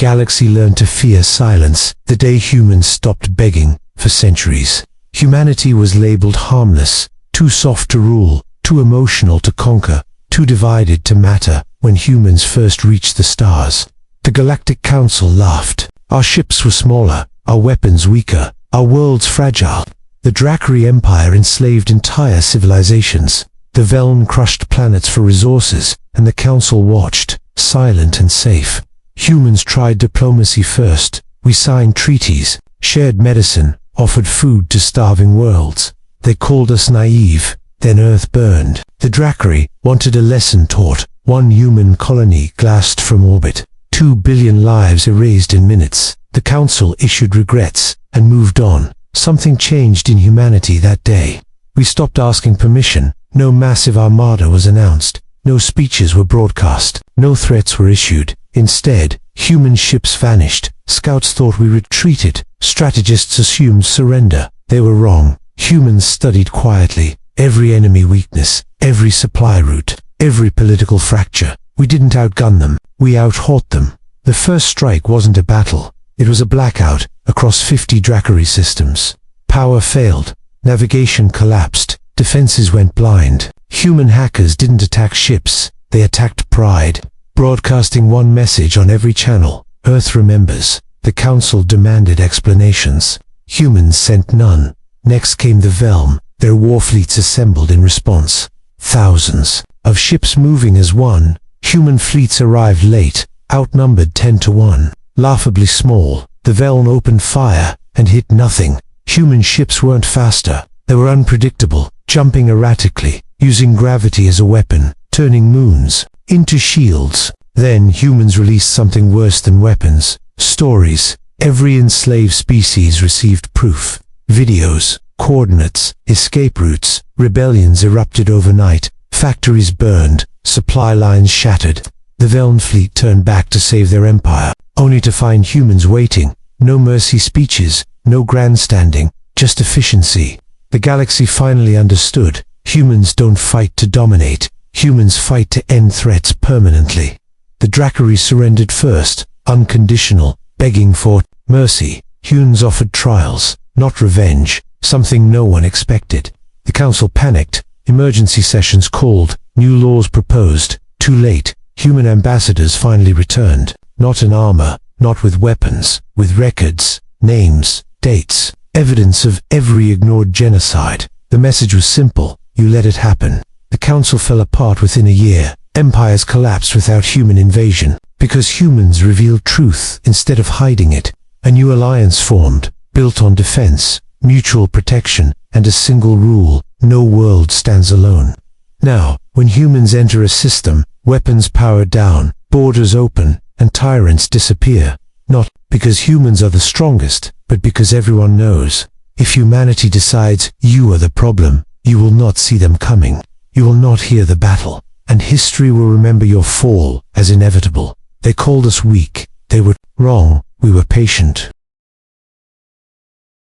galaxy learned to fear silence the day humans stopped begging for centuries. Humanity was labeled harmless, too soft to rule, too emotional to conquer, too divided to matter when humans first reached the stars. The Galactic Council laughed. Our ships were smaller, our weapons weaker, our worlds fragile. The Dracari Empire enslaved entire civilizations. The Velm crushed planets for resources, and the Council watched, silent and safe. Humans tried diplomacy first. We signed treaties, shared medicine, offered food to starving worlds. They called us naive, then Earth burned. The Dracari wanted a lesson taught. One human colony glassed from orbit. 2 billion lives erased in minutes. The Council issued regrets and moved on. Something changed in humanity that day. We stopped asking permission. No massive armada was announced. No speeches were broadcast. No threats were issued. Instead, human ships vanished. Scouts thought we retreated. Strategists assumed surrender. They were wrong. Humans studied quietly. Every enemy weakness, every supply route, every political fracture. We didn't outgun them. We outhought them. The first strike wasn't a battle. It was a blackout across 50 Dracari systems. Power failed. Navigation collapsed. Defenses went blind. Human hackers didn't attack ships. They attacked pride. Broadcasting one message on every channel. Earth remembers. The Council demanded explanations. Humans sent none. Next came the Velm. Their war fleets assembled in response. Thousands of ships moving as one. Human fleets arrived late, outnumbered 10 to 1. Laughably small, the Velm opened fire and hit nothing. Human ships weren't faster. They were unpredictable, jumping erratically, using gravity as a weapon, turning moons into shields. Then humans released something worse than weapons. Stories. Every enslaved species received proof. Videos, coordinates, escape routes. Rebellions erupted overnight. Factories burned. Supply lines shattered. The Velm fleet turned back to save their empire, only to find humans waiting. No mercy speeches, no grandstanding, just efficiency. The galaxy finally understood. Humans don't fight to dominate. Humans fight to end threats permanently. The Dracari surrendered first, unconditional, begging for mercy. Humans offered trials, not revenge, something no one expected. The Council panicked. Emergency sessions called. New laws proposed. Too late. Human ambassadors finally returned. Not in armor, not with weapons, with records, names, dates, evidence of every ignored genocide. The message was simple. You let it happen. The Council fell apart within a year. Empires collapsed without human invasion, because humans revealed truth instead of hiding it. A new alliance formed, built on defense, mutual protection, and a single rule: no world stands alone. Now, when humans enter a system, weapons power down, borders open, and tyrants disappear. Not because humans are the strongest, but because everyone knows. If humanity decides you are the problem, you will not see them coming. You will not hear the battle, and history will remember your fall as inevitable. They called us weak. They were wrong. We were patient.